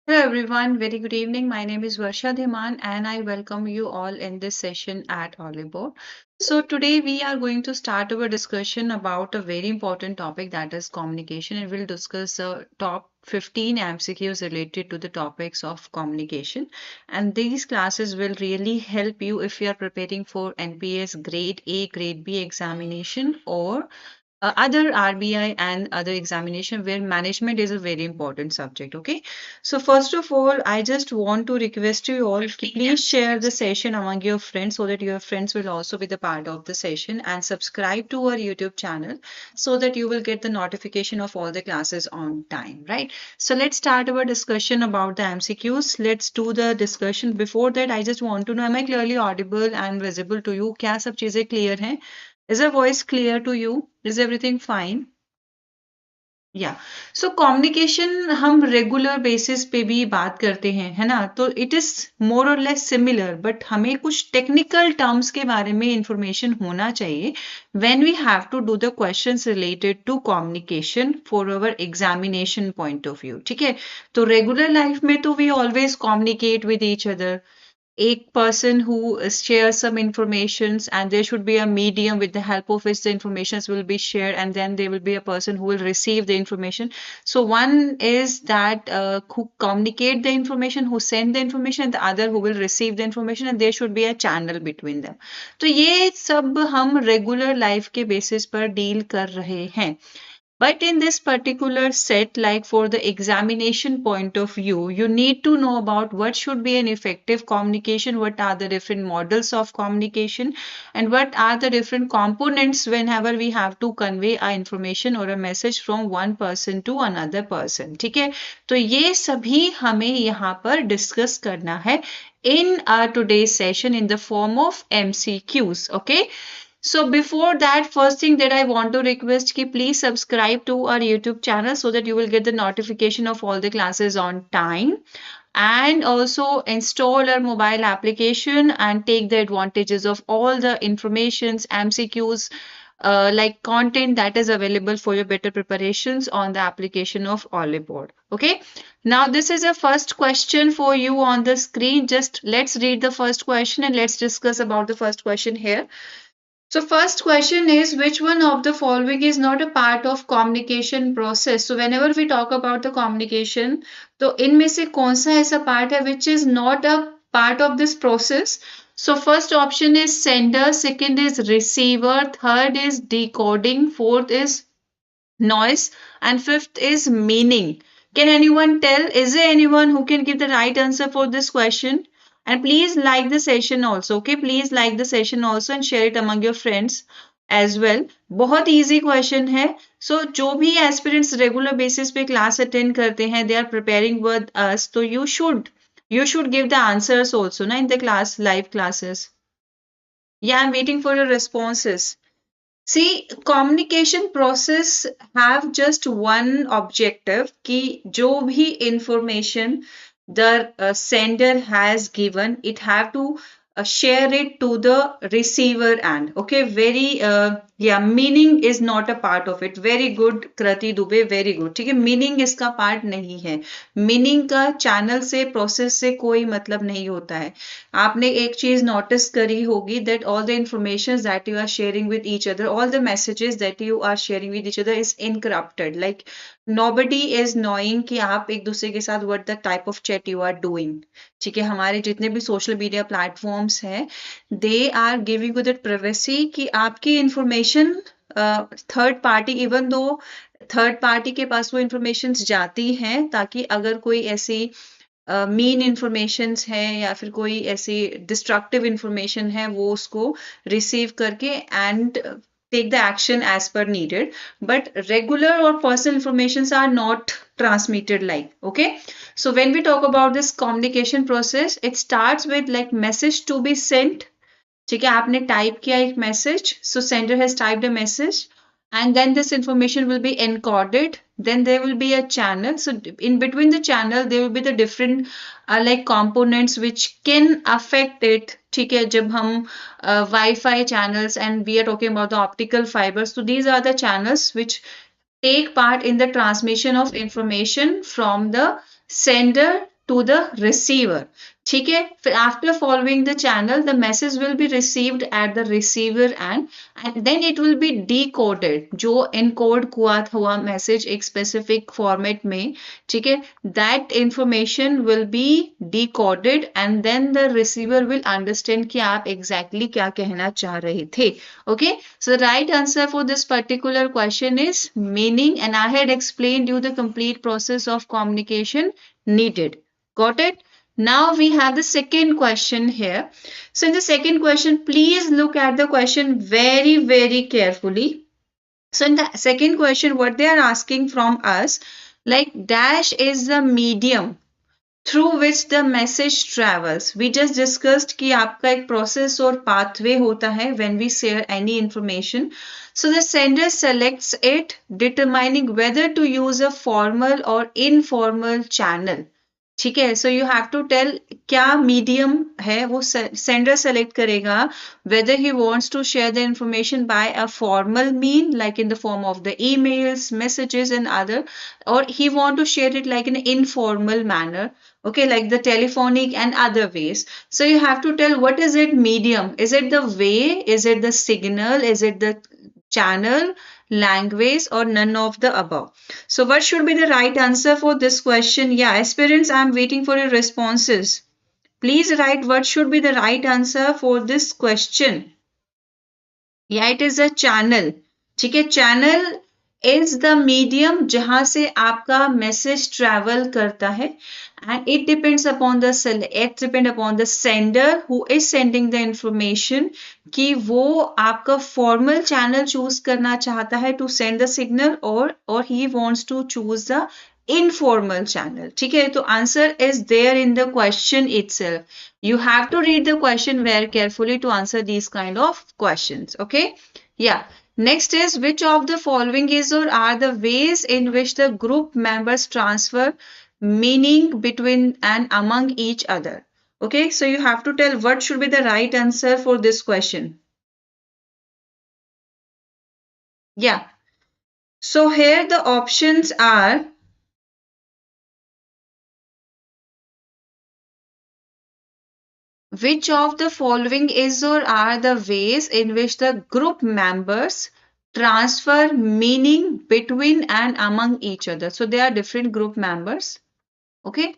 Hello everyone, very good evening. My name is Varsha Ma'am and I welcome you all in this session at Oliveboard. So today we are going to start our discussion about a very important topic, that is communication, and we'll discuss the top 15 MCQs related to the topics of communication. And these classes will really help you if you are preparing for NPS grade A, grade B examination, or other RBI and other examination where management is a very important subject. Okay, so first of all, I just want to request you all to please share the session among your friends so that your friends will also be the part of the session, and subscribe to our YouTube channel so that you will get the notification of all the classes on time, right? So let's start our discussion about the MCQs. Let's do the discussion. Before that, I just want to know, am I clearly audible and visible to you? क्या सब चीजें clear हैं? Is the voice clear to you? Is everything fine? या so communication हम regular basis पे भी बात करते हैं, है ना? तो इट इज मोर और लेस सिमिलर, बट हमें कुछ टेक्निकल टर्म्स के बारे में इंफॉर्मेशन होना चाहिए when we have to do the questions related to communication for our examination point of view. ठीक है, तो रेगुलर लाइफ में तो we always communicate with each other. A person who shares some informations, and there should be a medium with the help of which the informations will be shared, and then there will be a person who will receive the information. So one is that who communicate the information, who send the information, and the other who will receive the information, and there should be a channel between them. तो ये सब हम regular life के basis पर deal कर रहे हैं. But in this particular set, like for the examination point of view, you need to know about what should be an effective communication, what are the different models of communication, and what are the different components whenever we have to convey our information or a message from one person to another person. ठीक है, तो ये सभी हमें यहाँ पर discuss करना है in our today's session in the form of MCQs. Okay. So before that, first thing that I want to request ki please subscribe to our YouTube channel so that you will get the notification of all the classes on time, and also install our mobile application and take the advantages of all the informations, MCQs, like content that is available for your better preparations on the application of Oliveboard. Okay. Now this is a first question for you on the screen. Just let's read the first question and let's discuss about the first question here. So first question is, which one of the following is not a part of communication process? So whenever we talk about the communication, तो इनमें से कौन सा ऐसा part है which is not a part of this process? So first option is sender, second is receiver, third is decoding, fourth is noise, and fifth is meaning. Can anyone tell? Is there anyone who can give the right answer for this question? And please like the session also. Okay, please like the session also and share it among your friends as well. बहुत easy question है. So जो भी aspirants regular basis पे class attend करते हैं, they are preparing with us. So you should give the answers also na in the class, live classes. Yeah, I'm waiting for your responses. See, communication process have just one objective कि जो भी information the sender has given, it have to share it to the receiver end. Okay, very yeah, meaning is not a part of it. Very good Krati Dubey, very good. ठीक है, meaning इसका part नहीं है. Meaning का channel से process से कोई मतलब नहीं होता है. आपने एक चीज notice करी होगी that all the information that you are sharing with each other, all the messages that you are sharing with each other is encrypted. Like nobody is knowing कि आप एक दूसरे के साथ what the type of chat you are doing. ठीक है, हमारे जितने भी सोशल मीडिया प्लेटफॉर्म्स हैं, they are giving you that privacy कि आपकी information third party, even though third party के पास वो इंफॉर्मेशन जाती हैं, ताकि अगर कोई ऐसी मीन इंफॉर्मेशन है या फिर कोई ऐसी डिस्ट्रक्टिव इंफॉर्मेशन है, वो उसको रिसीव करके and take the action as per needed. But regular or personal informations are not transmitted like. Okay, so when we talk about this communication process, it starts with like message to be sent. ठीक है, आपने type किया एक message, so sender has typed a message, and then this information will be encoded. Then there will be a channel. So in between the channel there will be the different like components which can affect it. ठीक है, जब हम Wi-Fi channels, and we are talking about the optical fibers, so these are the channels which take part in the transmission of information from the sender to the receiver. ठीक है, फिर after following the channel the message will be received at the receiver and then it will be decoded. जो encode हुआ message एक specific format में, ठीक है, that information will be decoded and then the receiver will understand कि आप exactly क्या कहना चाह रहे थे. Okay, so the right answer for this particular question is meaning, and I had explained you the complete process of communication needed. Got it? Now we have the second question here. So in the second question, please look at the question very, very carefully. So in the second question, what they are asking from us, like dash is the medium through which the message travels. We just discussed कि आपका एक process और pathway होता है when we share any information. So the sender selects it, determining whether to use a formal or informal channel. ठीक है, so you have to tell क्या medium है वो सेंडर सेलेक्ट करेगा, whether he wants to share the information by a formal mean like in the form of the emails, messages and other, or he want to share it like in an informal manner, okay, like the telephonic and other ways. So you have to tell what is it medium, is it the way, is it the signal, is it the channel, language, or none of the above. So what should be the right answer for this question? Yeah, aspirants, I'm waiting for your responses. Please write what should be the right answer for this question. Yeah, it is a channel. ठीक है, channel is the medium जहां से आपका message travel करता है, and it depends upon the sender who is sending the information कि वो आपका formal channel choose करना चाहता है to send the signal or he wants to choose the informal channel. ठीक है, तो answer is there in the question itself. You have to read the question very carefully to answer these kind of questions. Okay. Yeah. Next is which of the following is or are the ways in which the group members transfer meaning between and among each other. Okay, so you have to tell what should be the right answer for this question. Yeah. So here the options are which of the following is or are the ways in which the group members transfer meaning between and among each other. So there are different group members. Okay,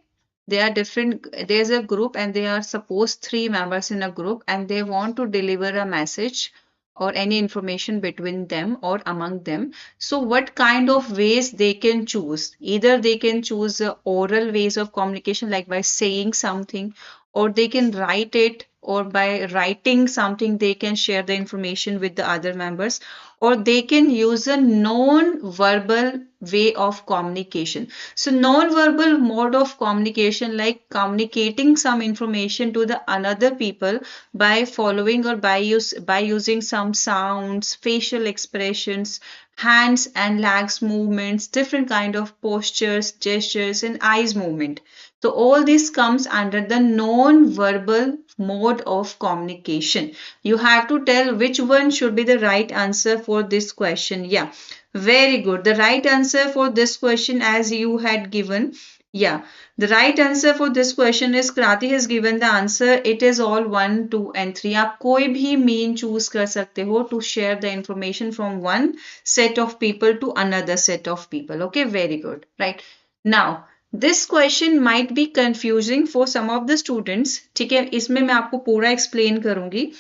they are different. There's a group and they are supposed three members in a group and they want to deliver a message or any information between them or among them. So what kind of ways they can choose? Either they can choose oral ways of communication like by saying something, or they can write it, or by writing something they can share the information with the other members, or they can use a non-verbal way of communication. So non-verbal mode of communication like communicating some information to the another people by following or by using some sounds, facial expressions, hands and legs movements, different kind of postures, gestures and eyes movement. So all this comes under the non-verbal mode of communication. You have to tell which one should be the right answer for this question. Yeah, very good. The right answer for this question as you had given. Yeah, the right answer for this question is Krati has given the answer. It is all 1, 2 and 3. आप कोई भी mean choose कर सकते हो to share the information from one set of people to another set of people. Okay, very good. Right. Now, this question might be confusing for some of the students. ठीक है, इसमें मैं आपको पूरा explain करूंगी.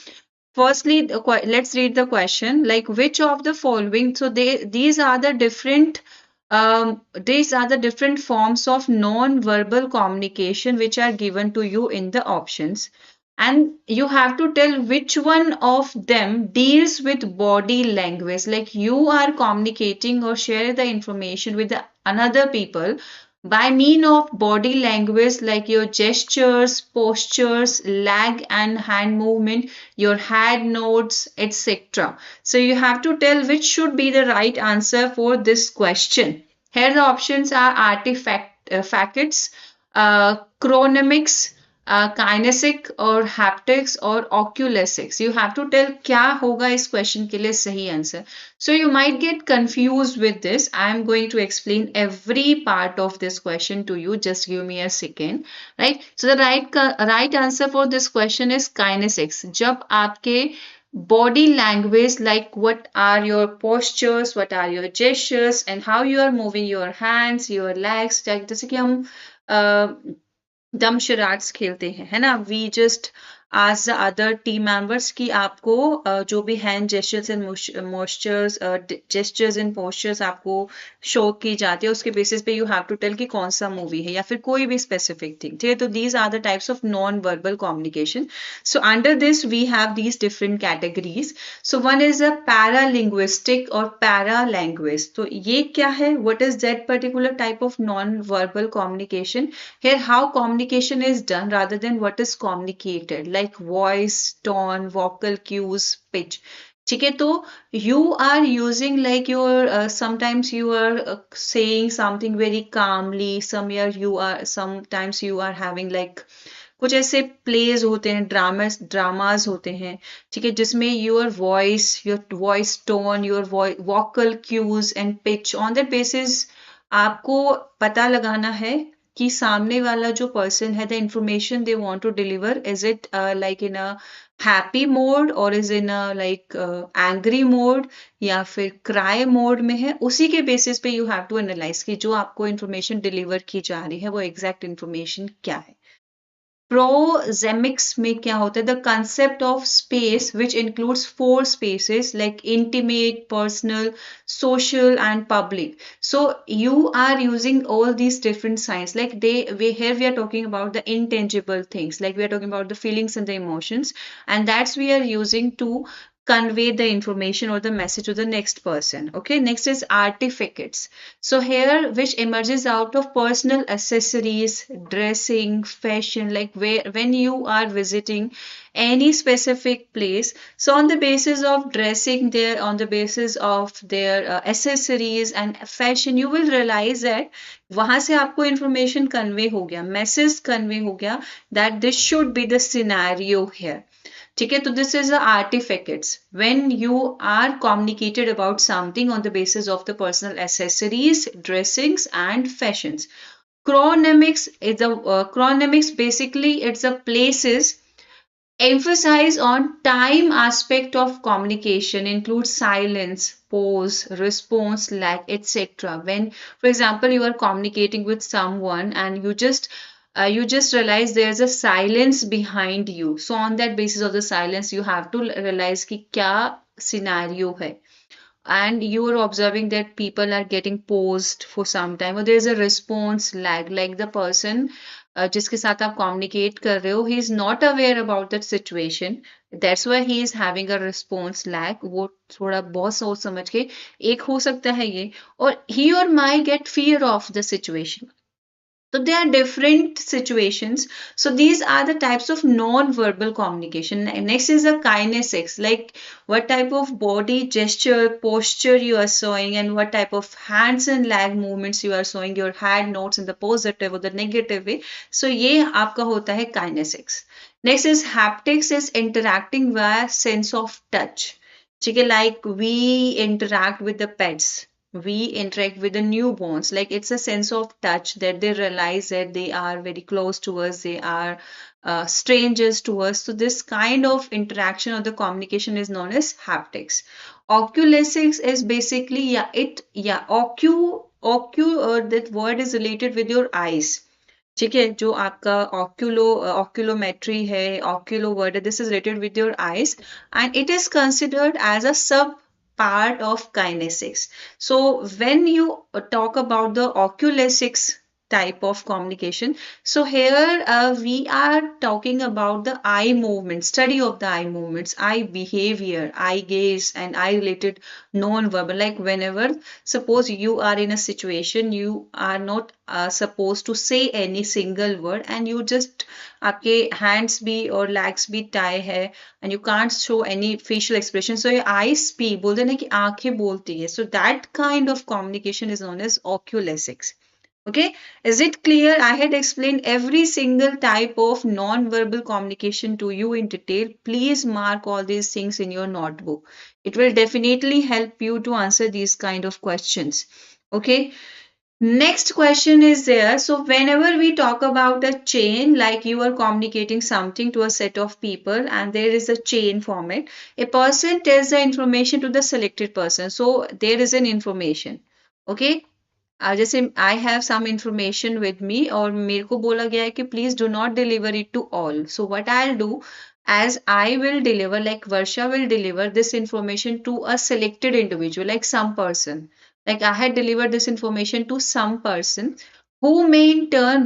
Firstly, let's read the question. Like which of the following? So these are the different forms of non-verbal communication which are given to you in the options, and you have to tell which one of them deals with body language. Like you are communicating or share the information with the another people by mean of body language like your gestures, postures, leg and hand movement, your head nods, etc. So you have to tell which should be the right answer for this question. Here the options are artifacts, chronemics, काइनेसिक और haptics और ऑक्यूलेसिक्स. You have to tell क्या होगा इस question के लिए सही answer. So you might get confused with this. I am going to explain every part of this question to you. Just give me a second, right? So the right answer for this question is kinesics. जब आपके body language, like what are your postures, what are your gestures, and how you are moving your hands, your legs, जैसे कि हम दम charades खेलते हैं, है ना. We just ask the other team members कि आपको जो भी hand gestures and postures gestures and postures आपको शो की जाती है, उसके बेसिस पे यू हैव टू टेल कि कौन सा मूवी है या फिर कोई भी स्पेसिफिक थिंग. ठीक है, तो these are the types of non verbal communication. So under this we have these different categories. So one is a paralinguistic और पैरा लैंग्वेज. तो ये क्या है? What is that particular type of non verbal communication? Here, how communication is done rather than what is communicated, like voice, tone, vocal cues, pitch. ठीक है, तो you are using like your sometimes you are saying something very calmly, sometimes you are having like कुछ ऐसे pledge होते हैं, dramas होते हैं, ठीक है, जिसमें your voice tone, your vocal cues and pitch, on that basis आपको पता लगाना है कि सामने वाला जो पर्सन है, the information they want to deliver, is it like in a happy mode और is in a like angry mode या फिर क्राई मोड में है. उसी के बेसिस पे यू हैव टू एनालाइज कि जो आपको इंफॉर्मेशन डिलीवर की जा रही है वो एग्जैक्ट इंफॉर्मेशन क्या है. प्रोजेमिक्स में क्या होता है? The concept of space which includes 4 spaces like intimate, personal, social and public. So you are using all these different signs, like here we are talking about the intangible things, like we are talking about the feelings and the emotions, and that's we are using to convey the information or the message to the next person. Okay, next is artifacts. So here which emerges out of personal accessories, dressing, fashion, like when you are visiting any specific place, so on the basis of dressing there, on the basis of their accessories and fashion, you will realize that वहां से आपको information convey हो गया, message convey हो गया that this should be the scenario here. ठीक है, तो this is artifacts when you are communicated about something on the basis of the personal accessories, dressings and fashions. Chronemics is the chronemics, basically it's a places emphasize on time aspect of communication, includes silence, pause, response, lag, etc. When, for example, you are communicating with someone and you just realize there's a silence behind you. So on that basis of the silence, you have to realize कि क्या scenario है. And you are observing that people are getting paused for some time, or there's a response lag, like the person जिसके साथ आप communicate कर रहे हो, he is not aware about that situation, that's why he is having a response lag. वो थोड़ा बहुत सोच समझ के एक हो सकता है ये, और he or might get fear of the situation. So there are different situations. So these are the types of non-verbal communication. Next is the kinesics, like what type of body gesture, posture you are showing, and what type of hands and leg movements you are showing, your hand notes in the positive or the negative way. So ये आपका होता है kinesics. Next is haptics, is interacting via sense of touch. ठीक है, like we interact with the pets, we interact with the newborns, like it's a sense of touch that they realize that they are very close to us, they are strangers to us. So this kind of interaction or the communication is known as haptics. Oculesics is basically that word is related with your eyes. ठीक है, जो आपका oculometry है, oculo word, this is related with your eyes, and it is considered as a sub part of kinesics. So when you talk about the oculesics type of communication, so here we are talking about the eye movement, study of the eye movements, eye behavior, eye gaze and eye related non-verbal, like whenever suppose you are in a situation, you are not supposed to say any single word and you just आपके hands भी और legs भी tie है and you can't show any facial expression, so your eyes speak, बोलते हैं ना कि आंखें बोलती है, so that kind of communication is known as oculesics. Okay, is it clear? I had explained every single type of non-verbal communication to you in detail. Please mark all these things in your notebook. It will definitely help you to answer these kind of questions. Okay, next question is there. So, whenever we talk about a chain, like you are communicating something to a set of people and there is a chain format, a person tells the information to the selected person. So, there is an information. Okay, जैसे I have some information with me और मेरे को बोला गया है कि please do not deliver it to all so what I will do as I will deliver, like Varsha will deliver this information to a selected individual, like some person. Like I had delivered this information to some person who may in turn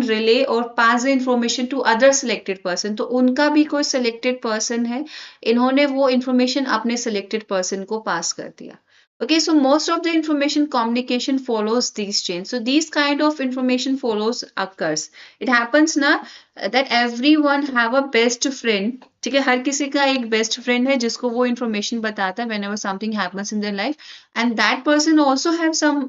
relay or pass the information to other selected person. तो उनका भी कोई selected person है, इन्होंने वो information अपने selected person को pass कर दिया. Okay, so most of the information communication follows these chains. So these kind of information follows occurs. It happens ना that everyone have a best friend. ठीक है, हर किसी का एक best friend है जिसको वो information बताता है whenever something happens in their life, and that person also have some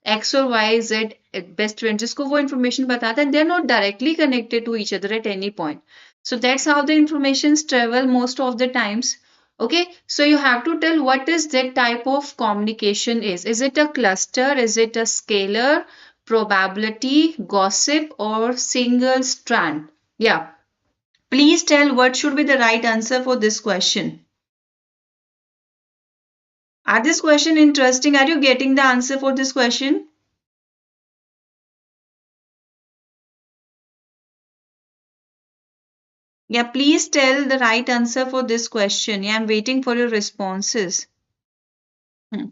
X or Y Z best friend जिसको वो information बताता है, and they are not directly connected to each other at any point. So that's how the informations travel most of the times. Okay, so you have to tell what is that type of communication is. Is it a cluster? Is it a scalar, probability, gossip, or single strand? Yeah. Please tell what should be the right answer for this question. Are this question interesting? Are you getting the answer for this question? Yeah, please tell the right answer for this question. Yeah, I'm waiting for your responses. Hmm.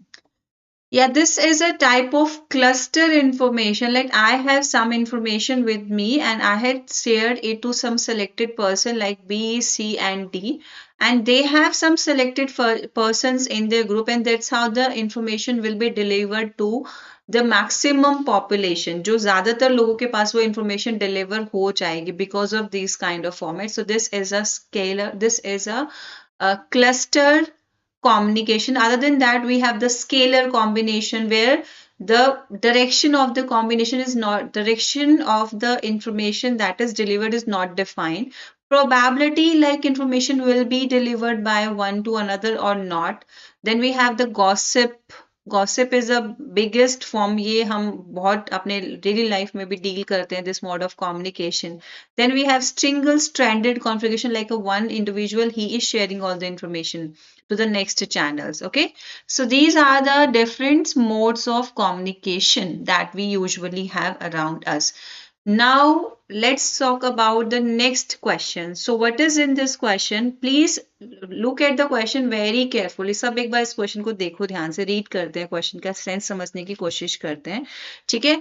Yeah, this is a type of cluster information. Like I have some information with me and I had shared it to some selected person like B, C, and D. And they have some selected persons in their group, and that's how the information will be delivered to the maximum population. जो ज़्यादातर लोगों के पास वो information deliver हो जाएगी because of these kind of formats. So this is a scalar, this is a cluster communication. Other than that, we have the scalar combination where the direction of the combination is not, direction of the information that is delivered is not defined. Probability, like information will be delivered by one to another or not. Then we have the gossip. Gossip is the biggest form. ये हम बहुत अपने daily life में भी deal करते हैं this mode of communication. Then we have single stranded configuration, like a one individual, he is sharing all the information to the next channels. Okay, so these are the different modes of communication that we usually have around us. Now let's talk about the next question. So what is in this question? Please look at the question very carefully. सब एक बार इस question को देखो ध्यान से, read करते हैं, question का sense समझने की कोशिश करते हैं. ठीक है?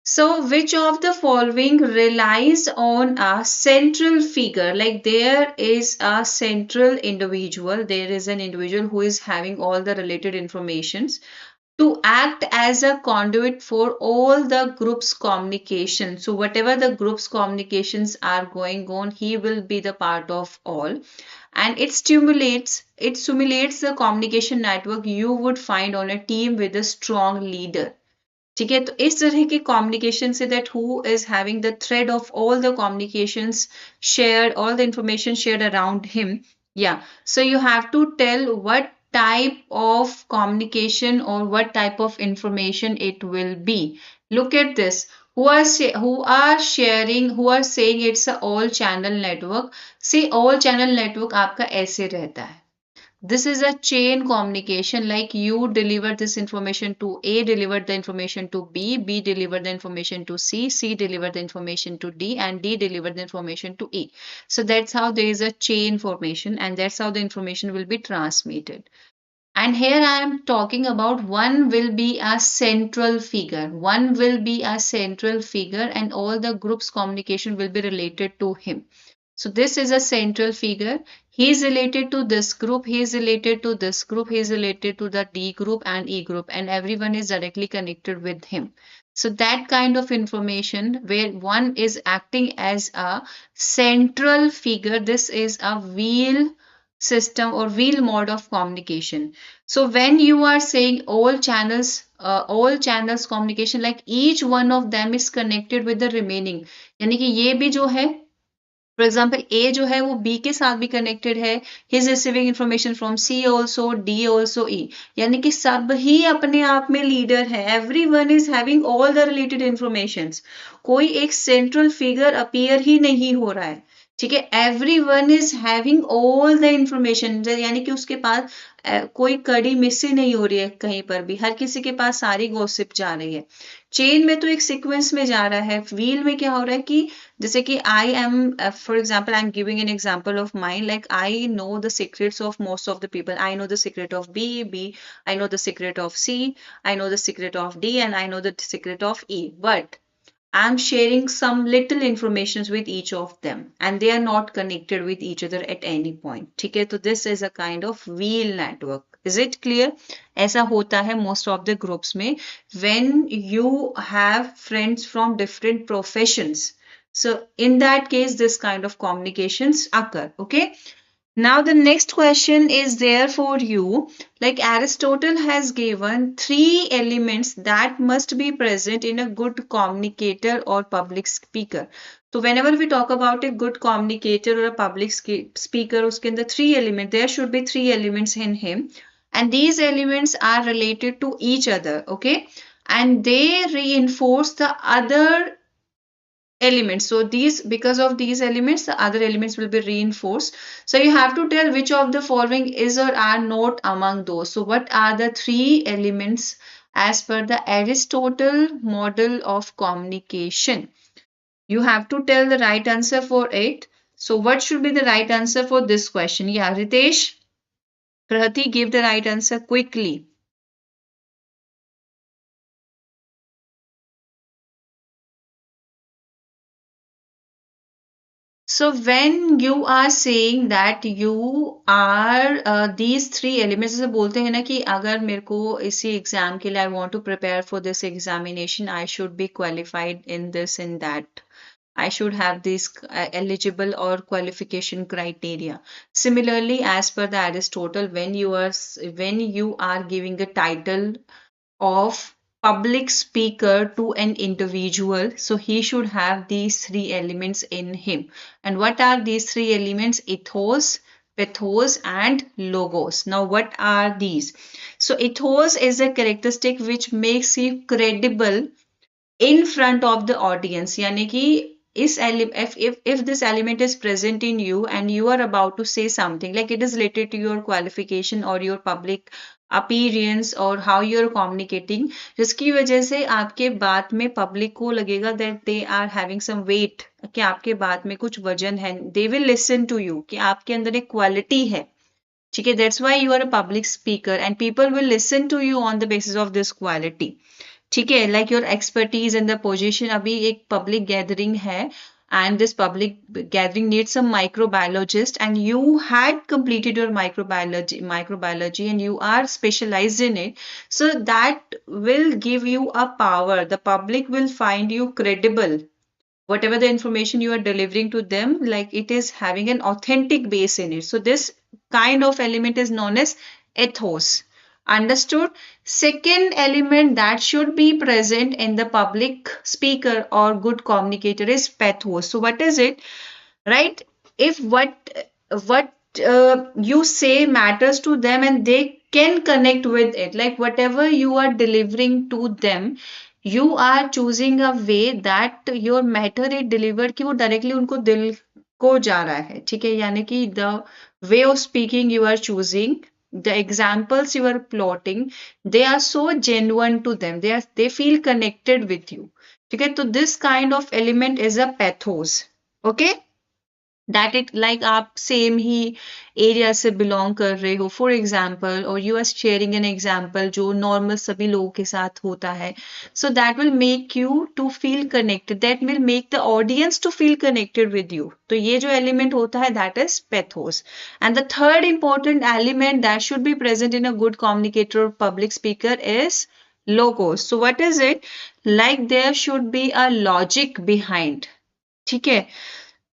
So, which of the following relies on a central figure? Like there is a central individual, there is an individual who is having all the related informations to act as a conduit for all the group's communication. So, whatever the group's communications are going on, he will be the part of all. And it simulates the communication network you would find on a team with a strong leader. ठीक है, तो इस तरह के communication से that who is having the thread of all the communications shared, all the information shared around him. Yeah, so you have to tell what type of communication or what type of information it will be. Look at this. Who are saying it's a all channel network. See, all channel network आपका ऐसे रहता है. This is a chain communication, like you deliver this information to A, deliver the information to B, B deliver the information to C, C deliver the information to D, and D deliver the information to E. So that's how there is a chain formation, and that's how the information will be transmitted. And here I am talking about one will be a central figure. One will be a central figure, and all the group's communication will be related to him. So this is a central figure. He is related to this group, he is related to this group, he is related to the D group and E group, and everyone is directly connected with him. So that kind of information where one is acting as a central figure, this is a wheel system or wheel mode of communication. So when you are saying all channels all channels communication, like each one of them is connected with the remaining. यानी कि ये भी जो है, for example ए जो है वो B के साथ भी कनेक्टेड है, his receiving information from C also, D also, E, यानी कि सब ही अपने आप में लीडर है, every one is having all the related information, कोई एक सेंट्रल फिगर अपीयर ही नहीं हो रहा है, ठीक है, every one is having all the information, यानी कि उसके पास कोई कड़ी मिस ही नहीं हो रही है कहीं पर भी, हर किसी के पास सारी गॉसिप जा रही है। चेन में तो एक सीक्वेंस में जा रहा है, व्हील में क्या हो रहा है कि जैसे कि I am, for example I am giving an example of mine, like I know the secrets of most of the people, I know the secret of B, I know the secret of C, I know the secret of D, and I know the secret of E, but I'm sharing some little informations with each of them and they are not connected with each other at any point. ठीक है, तो this is a kind of wheel network. Is it clear? ऐसा होता है most of the groups में when you have friends from different professions. So in that case, this kind of communications occur. Okay. Now the next question is there for you. Like Aristotle has given 3 elements that must be present in a good communicator or public speaker. So whenever we talk about a good communicator or a public speaker, uske andar 3 elements, there should be 3 elements in him. And these elements are related to each other, okay? And they reinforce the other elements. So these, because of these elements, the other elements will be reinforced. So you have to tell which of the following is or are not among those. So what are the 3 elements as per the Aristotle model of communication? You have to tell the right answer for it. So what should be the right answer for this question? Yeah, Ritesh, Prati, give the right answer quickly. So when you are saying that you are these 3 elements, जैसे बोलते हैं ना कि अगर मेरे को इसी exam के लिए I want to prepare for this examination, I should be qualified in this and that. I should have this eligible or qualification criteria. Similarly, as per the Aristotle, when you are giving a title of public speaker to an individual, so he should have these 3 elements in him. And what are these 3 elements? Ethos, pathos, and logos. Now what are these? So ethos is a characteristic which makes you credible in front of the audience, यानी कि if this element is present in you and you are about to say something, like it is related to your qualification or your public appearance or how you are communicating, जिसकी वजह से आपके बात में public को लगेगा that they are having some weight, कि आपके बात में कुछ वजन है, they will listen to you, कि आपके अंदर एक क्वालिटी है, ठीक है, that's why you are a public speaker and people will listen to you on the basis of this quality. ठीक है, like your expertise and the position. अभी एक public gathering है and this public gathering needs some microbiologist and you had completed your microbiology and you are specialized in it, so that will give you a power. The public will find you credible, whatever the information you are delivering to them, like it is having an authentic base in it. So this kind of element is known as ethos. Understood? Second element that should be present in the public speaker or good communicator is pathos. So what is it? Right? If what you say matters to them and they can connect with it, like whatever you are delivering to them, you are choosing a way that your matter is delivered कि वो directly उनको दिल को जा रहा है, ठीक है, यानी कि the way of speaking you are choosing, the examples you are plotting, they are so genuine to them, they feel connected with you, ठीक है, तो this kind of element is a pathos. Okay, that it like आप same ही area से belong कर रहे हो, for example, और you are sharing an example जो नॉर्मल सभी लोगों के साथ होता है, so that will make you to feel connected, that will make the audience to feel connected with you. तो ये जो एलिमेंट होता है that is pathos. And the third important element that should be present in a good communicator और public speaker is logos. So what is it? Like there should be a logic behind. ठीक है,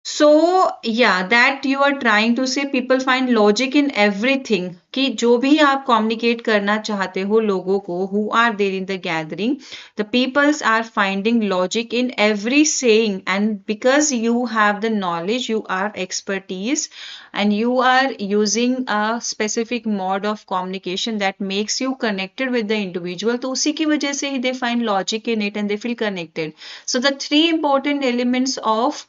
So, yeah, that you are trying to say people find logic in everything कि जो भी आप communicate करना चाहते हो लोगों को who are there in the gathering, the peoples are finding logic in every saying, and because you have the knowledge, you are expertise, and you are using a specific mode of communication that makes you connected with the individual, तो उसी की वजह से ही they find logic in it and they feel connected. So the three important elements of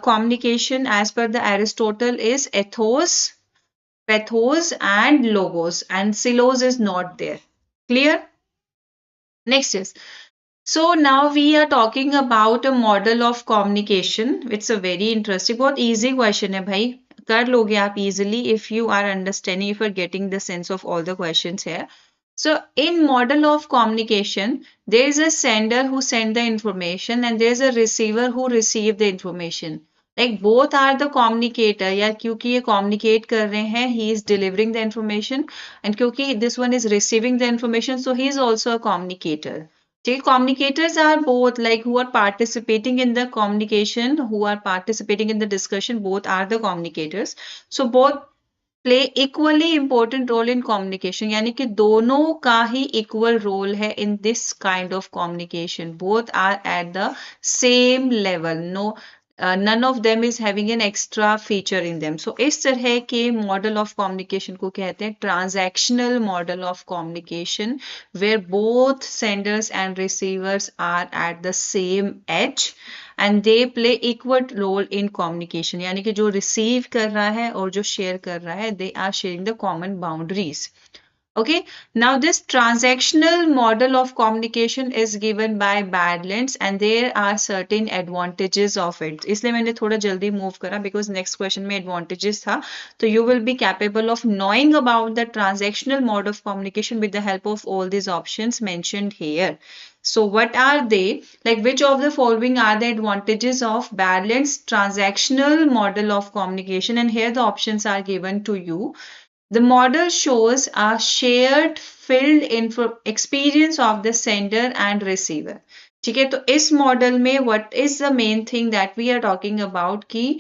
communication as per the Aristotle is ethos, pathos, and logos, and silos is not there. Clear? Next is, so now we are talking about a model of communication. It's a very interesting, बहुत easy question है भाई. कर लोगे आप easily if you are understanding, if you are getting the sense of all the questions here. So in model of communication, there is a sender who send the information and there is a receiver who receive the information. Like both are the communicator, या क्योंकि ये communicate कर रहे हैं, he is delivering the information, and क्योंकि this one is receiving the information, so he is also a communicator. Okay, communicators are both like who are participating in the communication, who are participating in the discussion, both are the communicators. So both play equally important role in communication, यानी कि दोनों का ही equal role है in this kind of communication. Both are at the same level. No, none of them is having an extra feature in them. So इस तरह के model of communication को कहते हैं transactional model of communication, where both senders and receivers are at the same edge and they play equal role in communication. यानी कि जो receive कर रहा है और जो share कर रहा है, they are sharing the common boundaries. Okay, now this transactional model of communication is given by Badlands and there are certain advantages of it. इसलिए मैंने थोड़ा जल्दी move करा because next question में advantages था. So you will be capable of knowing about the transactional mode of communication with the help of all these options mentioned here. So what are they? Like which of the following are the advantages of balanced transactional model of communication? And here the options are given to you. The model shows a shared filled experience of the sender and receiver. ठीक है, तो इस model में what is the main thing that we are talking about कि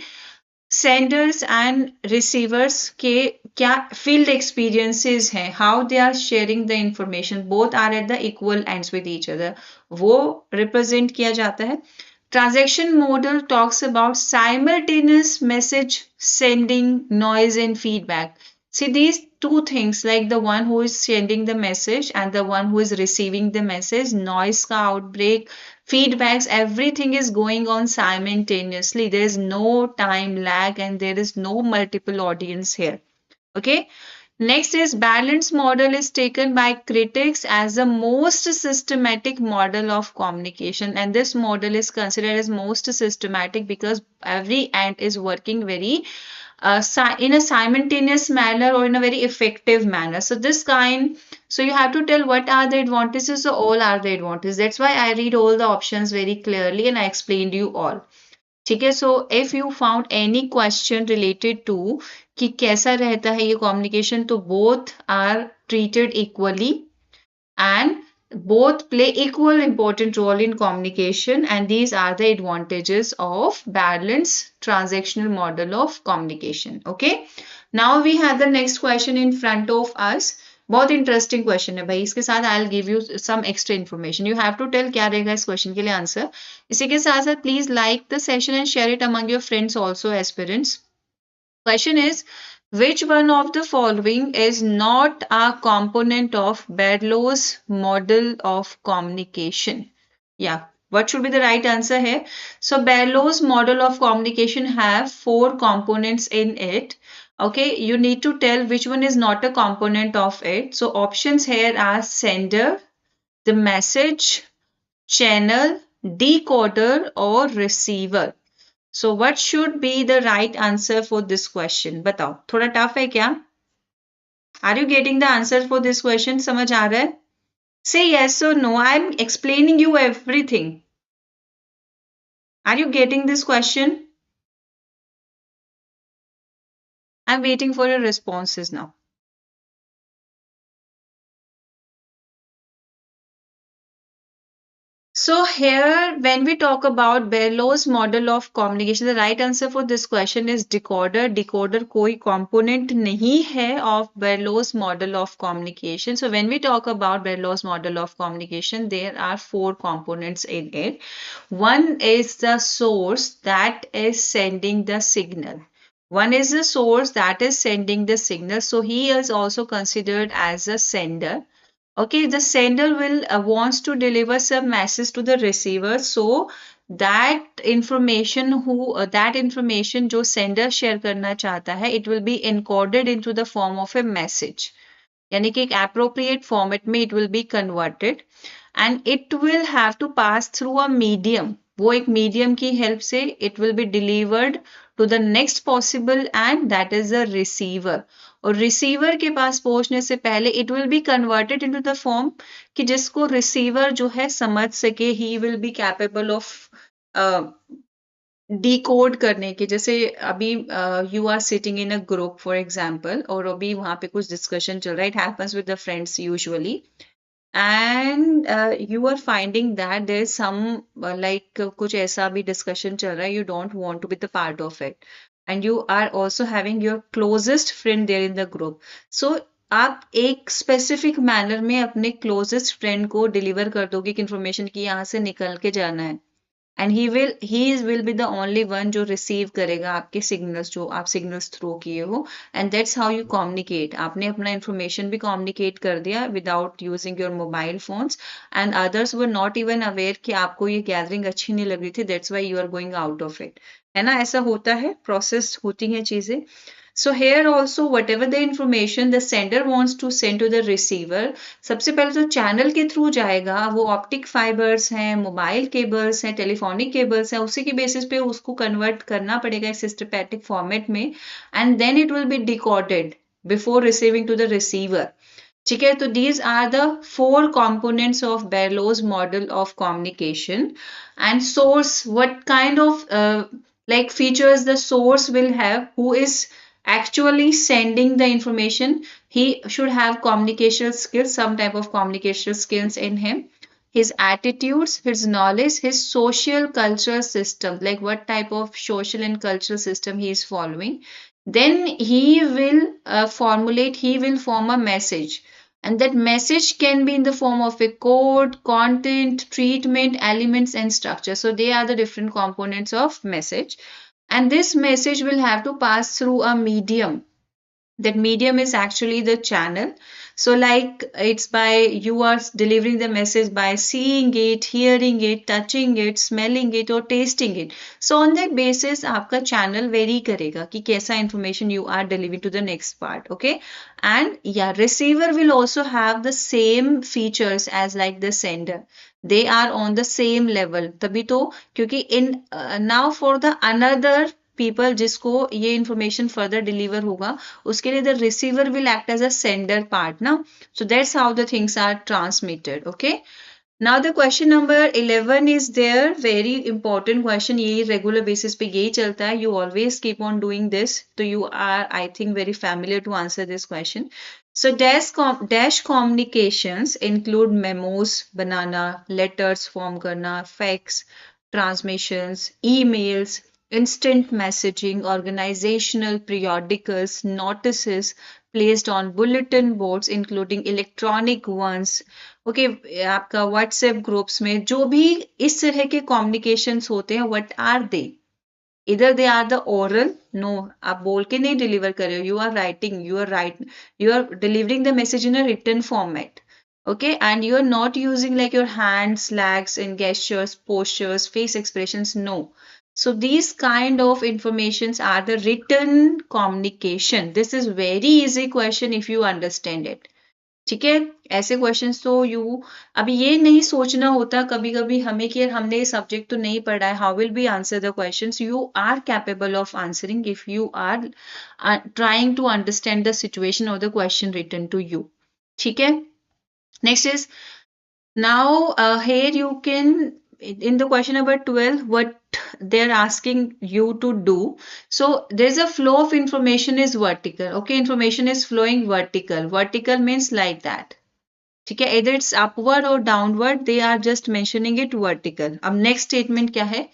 senders and receivers के क्या field experiences हैं, how they are sharing the information, both are at the equal ends with each other, वो represent किया जाता है. Transaction model talks about simultaneous message sending, noise and feedback. See these two things, like the one who is sending the message and the one who is receiving the message, noise ka outbreak, feedbacks, everything is going on simultaneously. There is no time lag and there is no multiple audience here. Okay. Next is balanced model is taken by critics as the most systematic model of communication, and this model is considered as most systematic because every end is working very in a simultaneous manner or in a very effective manner. So this kind, so you have to tell what are the advantages. So all are the advantages. That's why I read all the options very clearly and I explained you all. ठीक है, so if you found any question related to कि कैसा रहता है ये communication, तो both are treated equally and both play equal important role in communication, and these are the advantages of balanced transactional model of communication. Okay, now we have the next question in front of us. बहुत interesting question है भाई, इसके साथ I will give you some extra information. You have to tell क्या रहेगा इस question के लिए आंसर. इसी के साथ साथ please like the session and share it among your friends also aspirants. Question is, which one of the following is not a component of Berlo's model of communication? Yeah, what should be the right answer here? So Berlo's model of communication have four components in it. Okay, you need to tell which one is not a component of it. So options here are sender, the message, channel, decoder or receiver. So what should be the right answer for this question? बताओ, थोड़ा tough है क्या? Are you getting the answer for this question? समझ आ रहा है? Say yes or no. I'm explaining you everything. Are you getting this question? I'm waiting for your responses now. So here, when we talk about Berlo's model of communication, the right answer for this question is decoder. Decoder कोई component नहीं है of Berlo's model of communication. So when we talk about Berlo's model of communication, there are four components in it. One is the source that is sending the signal. One is the source that is sending the signal. So he is also considered as a sender. Okay, the sender will wants to deliver some message to the receiver, so that information that information जो sender share करना चाहता है, it will be encoded into the form of a message. यानी कि एक appropriate format में it will be converted and it will have to pass through a medium. वो एक medium की help से it will be delivered to the next possible and that is the receiver. और receiver के पास पहुंचने से पहले it will be converted into the form कि जिसको receiver जो है समझ सके, he will be capable of decode करने के. जैसे अभी you are sitting in a group for example और अभी वहां पे कुछ डिस्कशन चल रहा है, it happens with the friends usually, and you are finding that there is some like कुछ ऐसा भी डिस्कशन चल रहा है, you don't want to be the part of it and you are also having your closest friend there in the group. सो आप एक specific manner में अपने क्लोजेस्ट फ्रेंड को डिलीवर कर दोगे कि इंफॉर्मेशन की यहाँ से निकल के जाना है and he will be the only one जो रिसीव करेगा आपके सिग्नल्स जो आप सिग्नल्स थ्रो किए हो, and that's how you communicate. आपने अपना इंफॉर्मेशन भी कम्युनिकेट कर दिया without using your mobile phones and others were not even aware कि आपको ये गैदरिंग अच्छी नहीं लग रही थी, that's why you are going out of it. है ना, ऐसा होता है, प्रोसेस होती हैं चीजें. So here also whatever the information the sender wants to send to the receiver, सबसे पहले तो चैनल के थ्रू जाएगा, वो ऑप्टिक फाइबर्स हैं, मोबाइल केबल्स हैं, टेलीफोनिक केबल्स हैं, उसी की बेसिस पे उसको कन्वर्ट करना पड़ेगा एक सिस्टमैटिक फॉर्मेट में and then it will be decoded before receiving to the receiver. ठीक है, तो these are the four components of Berlo's model of communication. And source, what kind of like features the source will have, who is actually sending the information, he should have communication skills, some type of communication skills in him, his attitudes, his knowledge, his social cultural system, like what type of social and cultural system he is following. Then he will form a message, and that message can be in the form of a code, content, treatment, elements, and structure. So they are the different components of message, and this message will have to pass through a medium. That medium is actually the channel. So like it's by you are delivering the message by seeing it, hearing it, touching it, smelling it or tasting it. So on that basis आपका channel vary करेगा कि कैसा information you are delivering to the next part. Okay, and yeah, receiver will also have the same features as like the sender. They are on the same level. तभी तो क्योंकि in now for the another people जिसको ये information further deliver होगा, उसके लिए the receiver will act as a sender part ना. So that's how the things are transmitted. Okay, now the question number 11 is there, very important question. ये regular basis पे यही चलता है, you always keep on doing this, so you are I think very familiar to answer this question. So dash communications include memos banana, letters form करना, fax, transmissions, emails, instant messaging, organizational periodicals, notices placed on bulletin boards including electronic ones. Okay, आपका WhatsApp groups में जो भी इस तरह के communications होते हैं, what are they? Either they are the oral, no, आप बोल के नहीं deliver कर रहे हो, you are writing, you are delivering the message in a written format. Okay, and you are not using like your hands, legs and gestures, postures, face expressions, no. So these kind of informations are the written communication. This is very easy question if you understand it. ठीक है, ऐसे questions तो you अभी ये नहीं सोचना होता कभी कभी हमें कि यार हमने ये सब्जेक्ट तो नहीं पढ़ा है, how will be answer the questions. You are capable of answering if you are trying to understand the situation of the question written to you. ठीक है, next is now here you can in the question number 12 what they're asking you to do. So there's a flow of information is vertical. Okay, information is flowing vertical. Vertical means like that. ठीक है, either it's upward or downward, they are just mentioning it vertical. अब next statement क्या है?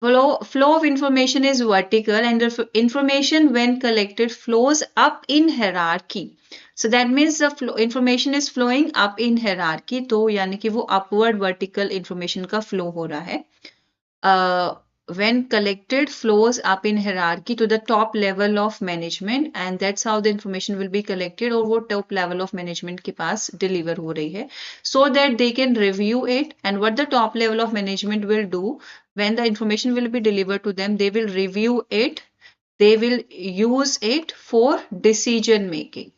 Flow of information is vertical and the information when collected flows up in hierarchy. So that means the information is flowing up in hierarchy. तो यानी कि वो upward vertical information का flow हो रहा है. When collected flows up in hierarchy to the top level of management and that's how the information will be collected और वो top level of management के पास deliver हो रही है so that they can review it and what the top level of management will do when the information will be delivered to them, they will review it, they will use it for decision making.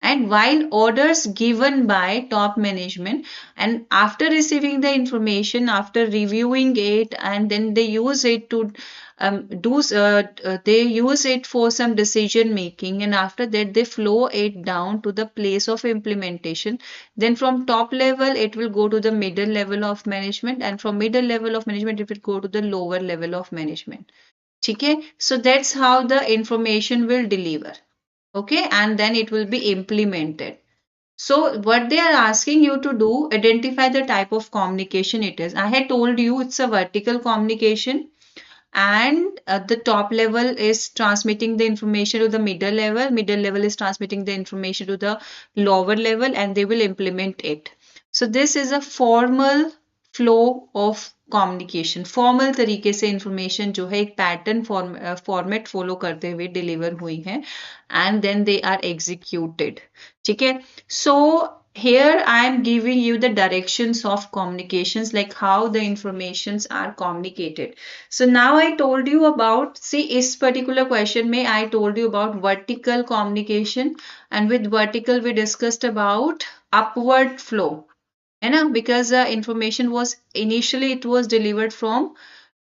And while orders given by top management and after receiving the information, after reviewing it and then they use it to they use it for some decision making and after that they flow it down to the place of implementation. Then from top level it will go to the middle level of management and from middle level of management it will go to the lower level of management. Okay, so that's how the information will deliver. Okay, and then it will be implemented. So what they are asking you to do, identify the type of communication it is. I had told you it's a vertical communication and the top level is transmitting the information to the middle level is transmitting the information to the lower level and they will implement it. So this is a formal flow of communication. Formal तरीके से information जो है एक pattern format follow करते हुए deliver हुई है and then they are executed. ठीक है, so here I am giving you the directions of communications, like how the informations are communicated. So now I told you about, see, इस particular question में I told you about vertical communication and with vertical we discussed about upward flow, है ना, because the information was initially it was delivered from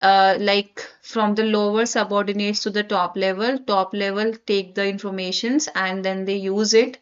like from the lower subordinates to the top level take the informations and then they use it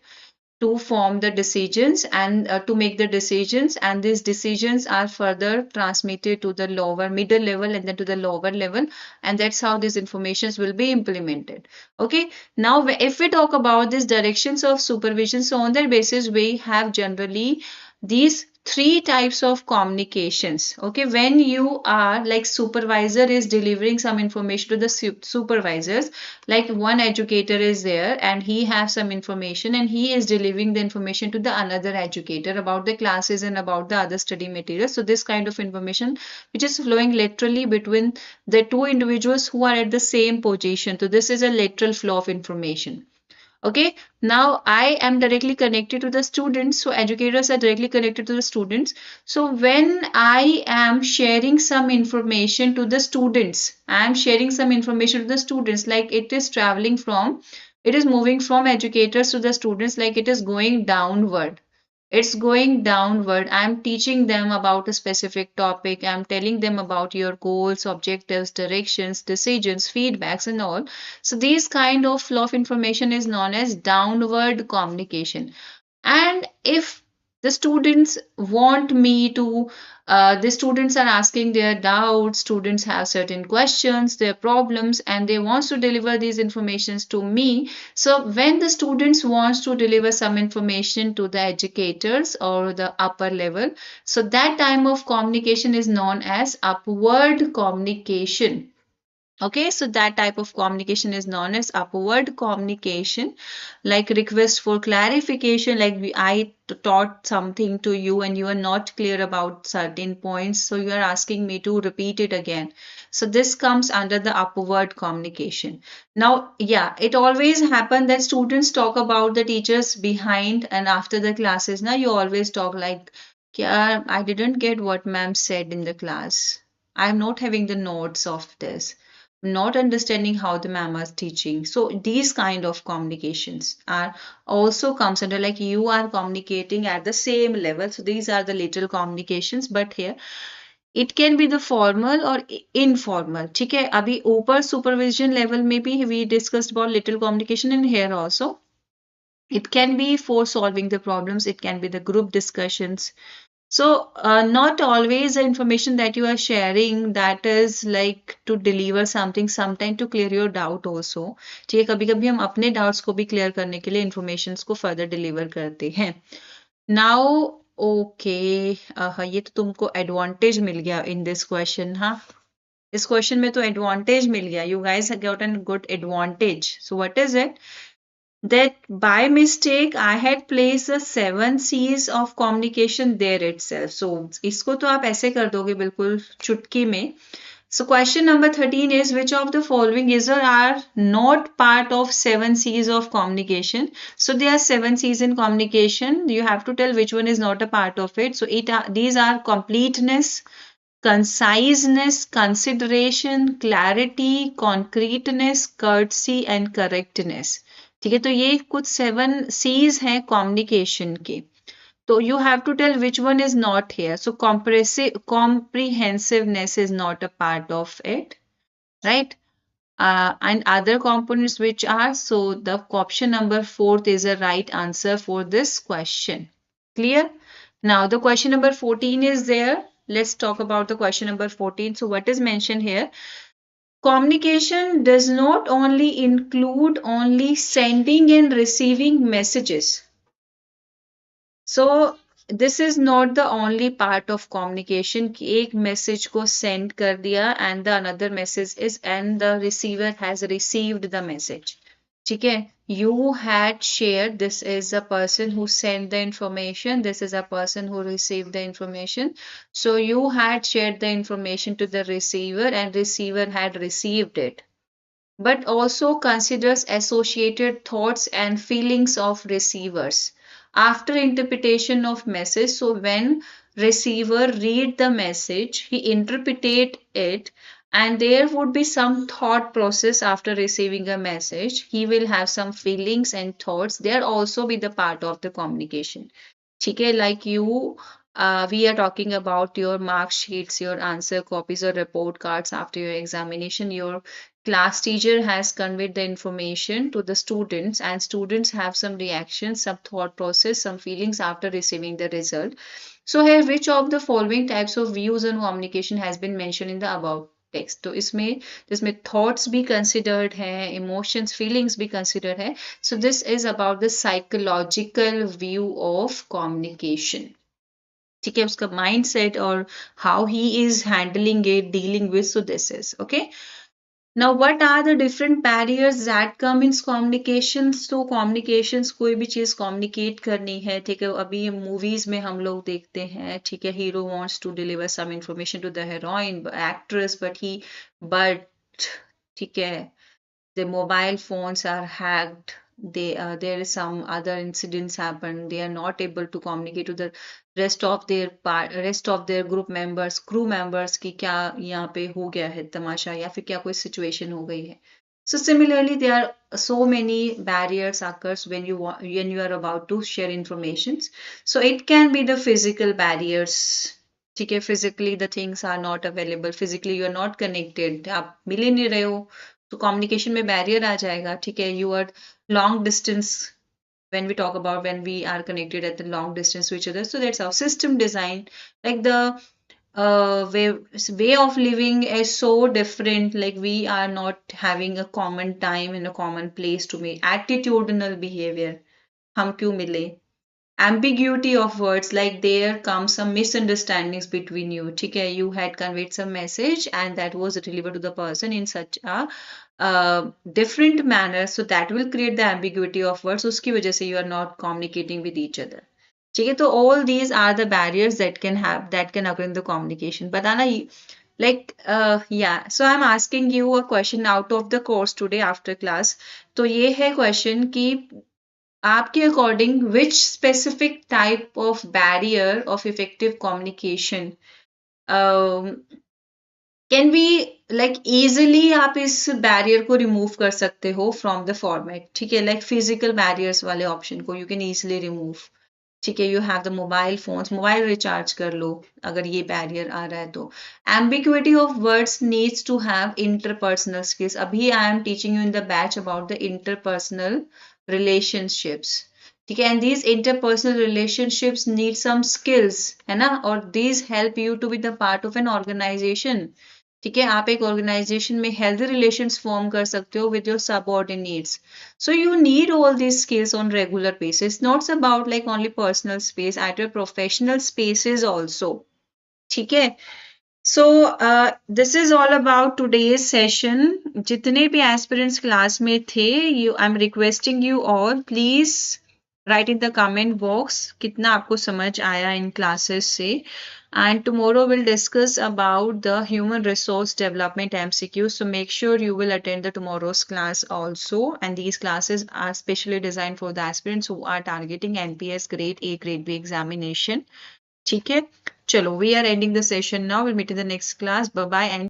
to form the decisions and to make the decisions and these decisions are further transmitted to the lower middle level and then to the lower level and that's how these informations will be implemented. Okay, now if we talk about these directions of supervision, so on that basis we have generally these three types of communications. Okay, when you are like supervisor is delivering some information to the supervisors, like one educator is there and he has some information and he is delivering the information to the another educator about the classes and about the other study materials. So this kind of information which is flowing laterally between the two individuals who are at the same position. So this is a lateral flow of information. Okay, now I am directly connected to the students, so educators are directly connected to the students. So when I am sharing some information to the students, I am sharing some information to the students, like it is traveling from, it is moving from educators to the students, like it is going downward. It's going downward. I'm teaching them about a specific topic. I'm telling them about your goals, objectives, directions, decisions, feedbacks, and all. So, this kind of flow of information is known as downward communication. And if the students want me to, the students are asking their doubts, students have certain questions, their problems, and they want to deliver these informations to me. So when the students wants to deliver some information to the educators or the upper level, so that time of communication is known as upward communication. Okay, so that type of communication is known as upward communication, like request for clarification, like I taught something to you and you are not clear about certain points, so you are asking me to repeat it again. So this comes under the upward communication. Now, yeah, it always happens that students talk about the teachers behind and after the classes. Now you always talk like, yeah, I didn't get what ma'am said in the class. I'm not having the notes of this, not understanding how the ma'am was teaching. So these kind of communications are also comes under, like you are communicating at the same level. So these are the little communications, but here it can be the formal or informal. ठीक है, अभी ऊपर supervision level में भी we discussed about little communication, and here also it can be for solving the problems, it can be the group discussions. So, not always the information that you are sharing that is like to deliver something, sometimes to clear your doubt also. ठीक है, कभी कभी हम अपने doubts को भी clear करने के लिए informations को further deliver करते हैं. नाउ ओके, ये तो तुमको एडवांटेज मिल गया इन दिस क्वेश्चन, हाँ, इस क्वेश्चन में तो एडवांटेज मिल गया, you guys got an good advantage. So what is it? That by mistake I had placed the 7 C's of communication there itself. So इसको तो आप ऐसे कर दोगे बिल्कुल चुटकी में. So question number 13 is which of the following is or are not part of 7 C's of communication? So there are 7 C's in communication. You have to tell which one is not a part of it. So these are completeness, conciseness, consideration, clarity, concreteness, courtesy and correctness. ठीक है, तो ये कुछ 7 C's हैं communication के. तो you have to tell which one is not here. So comprehensiveness is not a part of it, right? And other components which are, so the option number 4 is a right answer for this question. Clear? Now the question number 14 is there. Let's talk about the question number 14. So what is mentioned here? Communication does not only include only sending and receiving messages. So this is not the only part of communication कि एक message को send कर दिया and the another message is and the receiver has received the message. ठीक है, you had shared, this is a person who sent the information, this is a person who received the information. So you had shared the information to the receiver and receiver had received it, but also considers associated thoughts and feelings of receivers after interpretation of message. So when receiver read the message, he interpreted it, and there would be some thought process after receiving a message. He will have some feelings and thoughts. There also be the part of the communication. ठीक है, like you, we are talking about your mark sheets, your answer copies or report cards after your examination. Your class teacher has conveyed the information to the students and students have some reactions, some thought process, some feelings after receiving the result. So here, which of the following types of views on communication has been mentioned in the above text? तो इसमें जिसमें thoughts भी considered हैं, emotions, feelings भी considered है. So this is about the psychological view of communication. ठीक है, उसका mindset और how he is handling it, dealing with. So this is okay. Now, what are the different barriers that come in communications? तो communications कोई भी चीज communicate करनी है, ठीक है, अभी movies में हम लोग देखते हैं, ठीक है, hero wants to deliver some information to the heroine, actress, but ठीक है, the mobile phones are hacked, there is some other incidents happen, they are not able to communicate to the rest of their group members, crew members कि क्या यहाँ पे हो गया है तमाशा या फिर क्या कोई situation हो गई है. So similarly there are so many barriers occurs when you are about to share informations. So it can be the physical barriers, ठीक है, physically the things are not available, physically you are not connected, आप मिल ही नहीं रहे हो, तो communication में barrier आ जाएगा, ठीक है, you are long distance when we talk about when we are connected at the long distance to each other. So that's our system design, like the way of living is so different, like we are not having a common time in a common place to meet. Attitudinal behavior, हम क्यों मिले, ambiguity of words, like there comes some misunderstandings between you, ठीक है, you had conveyed some message and that was delivered to the person in such a different manner, so that will create the ambiguity of words, उसकी वजह से you are not communicating with each other. ठीक है, तो all these are the barriers that can occur in the communication. बताना, like yeah, so I'm asking you a question out of the course today after class. तो ये है question कि आपके according which specific type of barrier of effective communication can be like easily आप इस barrier को remove कर सकते हो फ्रॉम द फॉर्मेट, ठीक है, लाइक फिजिकल बैरियर्स वाले ऑप्शन को यू कैन इजिली रिमूव, ठीक है, you have the mobile phones, mobile recharge कर लो अगर ये बैरियर आ रहा है तो. Ambiguity of words needs to have interpersonal skills. अभी I am teaching you in the batch about the interpersonal relationships, ठीक है, and these interpersonal relationships need some skills, है ना, और these help you to be the part of an organization. ठीक है, आप एक ऑर्गेनाइजेशन में हेल्दी रिलेशंस फॉर्म कर सकते हो with your subordinates. So you need all these skills on regular basis. Not about like only personal space, at your professional spaces also. ठीक है. So this is all about today's session. जितने भी aspirants class में थे, I'm requesting you all, please write in the comment box कितना आपको समझ आया इन classes से. And tomorrow we'll discuss about the human resource development MCQs. So make sure you will attend the tomorrow's class also. And these classes are specially designed for the aspirants who are targeting NPS grade A, grade B examination. ठीक है, चलो, we are ending the session now. We'll meet in the next class. Bye bye and